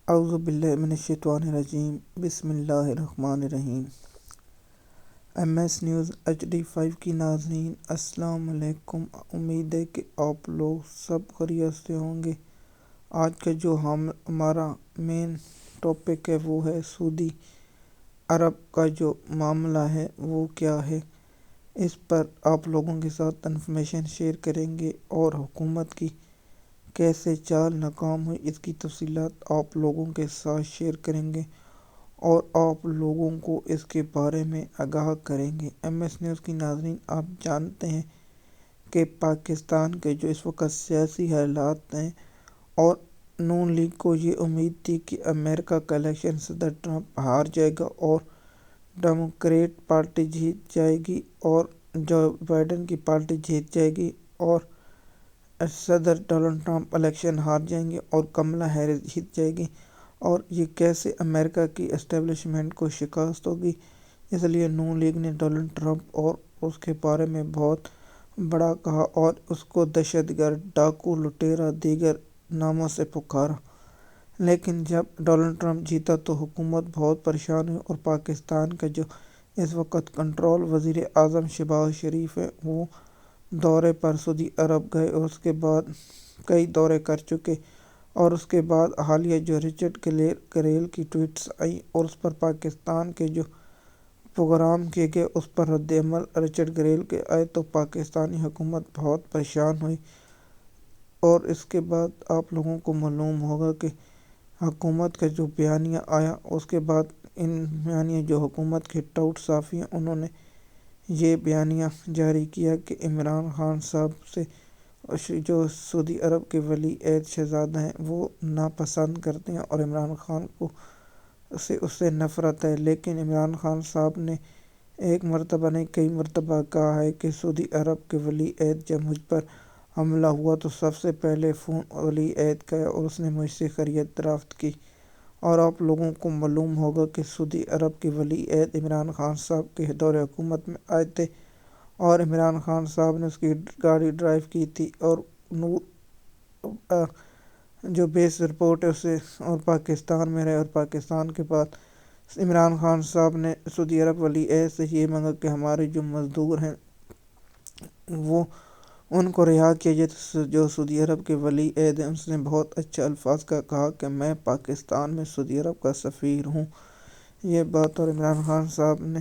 اعوذ باللہ من الشیطان الرجیم بسم اللہ الرحمن الرحیم۔ ایم ایس نیوز HD5 کی ناظرین السلام علیکم۔ امید ہے کہ آپ لوگ سب خیریت سے ہوں گے۔ آج کا جو ہمارا مین ٹاپک ہے وہ ہے سعودی عرب کا جو معاملہ ہے وہ کیا ہے، اس پر آپ لوگوں کے ساتھ انفارمیشن شیئر کریں گے اور حکومت کی کیسے چال ناکام ہوئی اس کی تفصیلات آپ لوگوں کے ساتھ شیئر کریں گے اور آپ لوگوں کو اس کے بارے میں آگاہ کریں گے۔ ایم ایس نیوز کی ناظرین، آپ جانتے ہیں کہ پاکستان کے جو اس وقت سیاسی حالات ہیں اور نون لیگ کو یہ امید تھی کہ امریکہ کا الیکشن صدر ٹرمپ ہار جائے گا اور ڈیموکریٹ پارٹی جیت جائے گی اور جو بائیڈن کی پارٹی جیت جائے گی اور صدر ڈونلڈ ٹرمپ الیکشن ہار جائیں گے اور کملا ہیرس جیت جائے گی اور یہ کیسے امریکہ کی اسٹیبلشمنٹ کو شکست ہوگی۔ اس لیے نون لیگ نے ڈونلڈ ٹرمپ اور اس کے بارے میں بہت بڑا کہا اور اس کو دہشت گرد، ڈاکو، لٹیرا دیگر ناموں سے پکارا۔ لیکن جب ڈونلڈ ٹرمپ جیتا تو حکومت بہت پریشان ہوئی اور پاکستان کا جو اس وقت کنٹرول وزیر اعظم شہباز شریف ہے وہ دورے پر سعودی عرب گئے اور اس کے بعد کئی دورے کر چکے اور اس کے بعد حالیہ جو رچرڈ گریل کی ٹویٹس آئی اور اس پر پاکستان کے جو پروگرام کیے گئے اس پر رد عمل رچرڈ گریل کے آئے تو پاکستانی حکومت بہت پریشان ہوئی اور اس کے بعد آپ لوگوں کو معلوم ہوگا کہ حکومت کا جو بیانیہ آیا اس کے بعد ان بیانیہ جو حکومت کے ٹاؤٹ صحافی ہیں انہوں نے یہ بیانیہ جاری کیا کہ عمران خان صاحب سے جو سعودی عرب کے ولی عہد شہزادہ ہیں وہ ناپسند کرتے ہیں اور عمران خان کو اس سے نفرت ہے۔ لیکن عمران خان صاحب نے ایک مرتبہ نہیں کئی مرتبہ کہا ہے کہ سعودی عرب کے ولی عہد جب مجھ پر حملہ ہوا تو سب سے پہلے فون ولی عہد کا اور اس نے مجھ سے خیریت دریافت کی اور آپ لوگوں کو معلوم ہوگا کہ سعودی عرب کے ولی عہد عمران خان صاحب کے دور حکومت میں آئے تھے اور عمران خان صاحب نے اس کی گاڑی ڈرائیو کی تھی اور جو بیس رپورٹ ہے اسے اور پاکستان میں رہے اور پاکستان کے بعد عمران خان صاحب نے سعودی عرب ولی عہد سے یہ مانگا کہ ہمارے جو مزدور ہیں وہ ان کو رہا کیا جائے۔ جو سعودی عرب کے ولی عہد ہیں اس نے بہت اچھے الفاظ کا کہا کہ میں پاکستان میں سعودی عرب کا سفیر ہوں، یہ بات اور عمران خان صاحب نے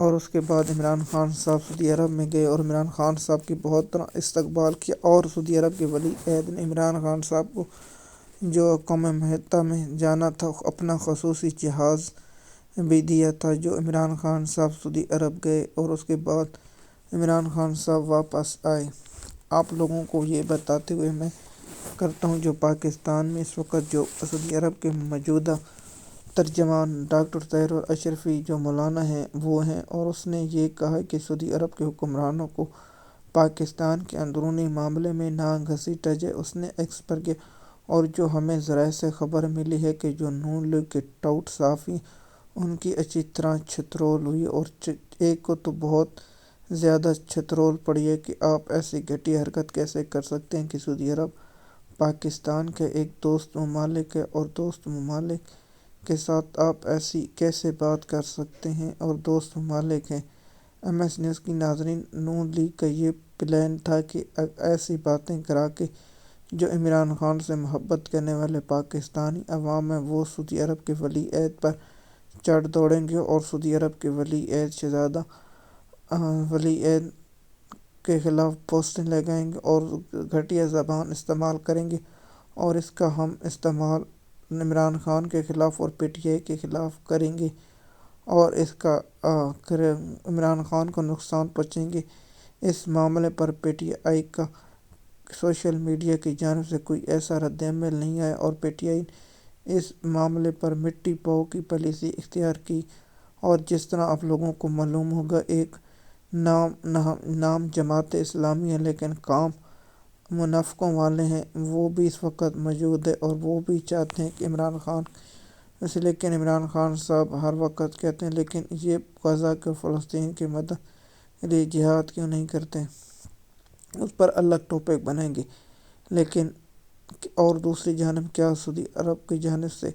اور اس کے بعد عمران خان صاحب سعودی عرب میں گئے اور عمران خان صاحب کی بہت طرح استقبال کیا اور سعودی عرب کے ولی عہد نے عمران خان صاحب کو جو اقوام متحدہ میں جانا تھا اپنا خصوصی جہاز بھی دیا تھا۔ جو عمران خان صاحب سعودی عرب گئے اور اس کے بعد عمران خان صاحب واپس آئے۔ آپ لوگوں کو یہ بتاتے ہوئے میں کرتا ہوں جو پاکستان میں اس وقت جو سعودی عرب کے موجودہ ترجمان ڈاکٹر طاہر اشرفی جو مولانا ہیں وہ ہیں اور اس نے یہ کہا کہ سعودی عرب کے حکمرانوں کو پاکستان کے اندرونی معاملے میں نہ گھسیٹا جائے۔ اس نے ایکس پر کیا اور جو ہمیں ذرائع سے خبر ملی ہے کہ جو نون لیگ کے ٹاؤٹ صحافی ان کی اچھی طرح چھترول ہوئی اور ایک کو تو بہت زیادہ چھترول پڑی ہے کہ آپ ایسی گھٹیا حرکت کیسے کر سکتے ہیں کہ سعودی عرب پاکستان کے ایک دوست ممالک ہے اور دوست ممالک کے ساتھ آپ ایسی کیسے بات کر سکتے ہیں اور دوست ممالک ہیں۔ ایم ایس نیوز کی ناظرین، نون لیگ کا یہ پلان تھا کہ ایسی باتیں کرا کے جو عمران خان سے محبت کرنے والے پاکستانی عوام ہیں وہ سعودی عرب کے ولی عہد پر چڑھ دوڑیں گے اور سعودی عرب کے ولی عہد شہزادہ ولی عہد کے خلاف پوسٹیں لگائیں گے اور گھٹیا زبان استعمال کریں گے اور اس کا ہم استعمال عمران خان کے خلاف اور PTI کے خلاف کریں گے اور اس کا عمران خان کو نقصان پہنچیں گے۔ اس معاملے پر PTI کا سوشل میڈیا کی جانب سے کوئی ایسا رد عمل نہیں آیا اور PTI نے اس معاملے پر مٹی پاؤ کی پالیسی اختیار کی اور جس طرح آپ لوگوں کو معلوم ہوگا ایک نام جماعت اسلامی ہے لیکن کام منافقوں والے ہیں وہ بھی اس وقت موجود ہے اور وہ بھی چاہتے ہیں کہ عمران خان لیکن عمران خان صاحب ہر وقت کہتے ہیں لیکن یہ غزہ کے فلسطین کی مدد لیے جہاد کیوں نہیں کرتے، اس پر الگ ٹاپک بنائیں گے۔ لیکن اور دوسری جانب کیا سعودی عرب کی جانب سے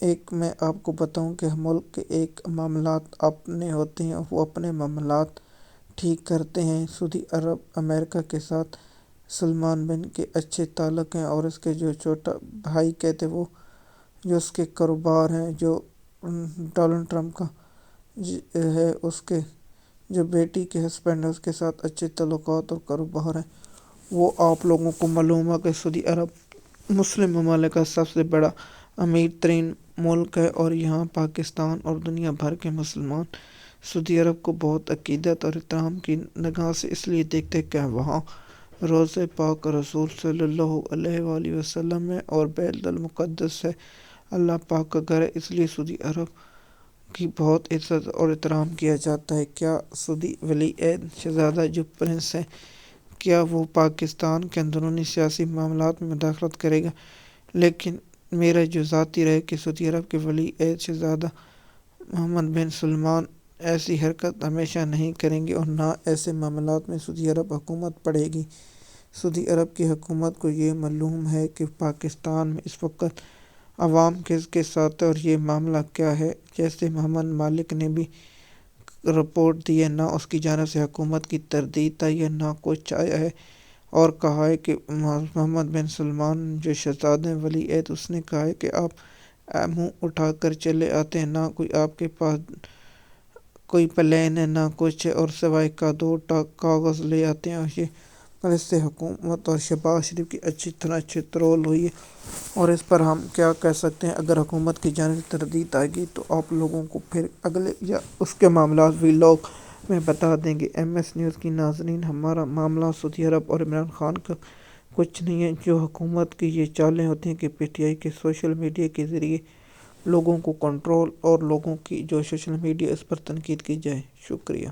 ایک میں آپ کو بتاؤں کہ ملک کے ایک معاملات اپنے ہوتے ہیں، وہ اپنے معاملات ٹھیک کرتے ہیں۔ سعودی عرب امریکہ کے ساتھ سلمان بن کے اچھے تعلق ہیں، اور اس کے جو چھوٹا بھائی کہتے وہ جو اس کے کاروبار ہیں، جو ڈونلڈ ٹرمپ کا ہے، اس کے جو بیٹی کے ہسبینڈ ہے، اس کے ساتھ اچھے تعلقات اور کاروبار ہیں۔ وہ آپ لوگوں کو معلوم ہے کہ سعودی عرب مسلم ممالک کا سب سے بڑا امیر ترین ملک ہے، اور یہاں پاکستان اور دنیا بھر کے مسلمان سعودی عرب کو بہت عقیدت اور احترام کی نگاہ سے اس لیے دیکھتے کہ وہاں روضہ پاک رسول صلی اللہ علیہ وآلہ وسلم ہے اور بیت المقدس ہے، اللہ پاک کا گھر ہے، اس لیے سعودی عرب کی بہت عزت اور احترام کیا جاتا ہے۔ کیا سعودی ولی عہد شہزادہ جو پرنس ہے، کیا وہ پاکستان کے اندرونی سیاسی معاملات میں مداخلت کرے گا؟ لیکن میرا جو ذاتی رائے کہ سعودی عرب کے ولی عہد شہزادہ محمد بن سلمان ایسی حرکت ہمیشہ نہیں کریں گے، اور نہ ایسے معاملات میں سعودی عرب حکومت پڑے گی۔ سعودی عرب کی حکومت کو یہ معلوم ہے کہ پاکستان میں اس وقت عوام کس کے ساتھ ہے اور یہ معاملہ کیا ہے۔ جیسے محمد مالک نے بھی رپورٹ دی ہے، نہ اس کی جانب سے حکومت کی تردید آئی ہے، نہ کچھ آیا ہے، اور کہا ہے کہ محمد بن سلمان جو شہزادہ ولی عہد، اس نے کہا ہے کہ آپ منہ اٹھا کر چلے آتے ہیں، نہ کوئی آپ کے پاس کوئی پلین ہے، نہ کچھ ہے، اور سوائے کا 2 کاغذ لے آتے ہیں، اور یہ اس سے حکومت اور شہباز شریف کی اچھی طرح ٹرول ہوئی ہے۔ اور اس پر ہم کیا کہہ سکتے ہیں؟ اگر حکومت کی جانب سے تردید آئے گی تو آپ لوگوں کو پھر اگلے یا اس کے معاملات ویلاگ میں بتا دیں گے۔ ایم ایس نیوز کی ناظرین، ہمارا معاملہ سعودی عرب اور عمران خان کا کچھ نہیں ہے۔ جو حکومت کی یہ چالیں ہوتی ہیں کہ پی ٹی آئی کے سوشل میڈیا کے ذریعے لوگوں کو کنٹرول، اور لوگوں کی جو سوشل میڈیا اس پر تنقید کی جائے۔ شکریہ۔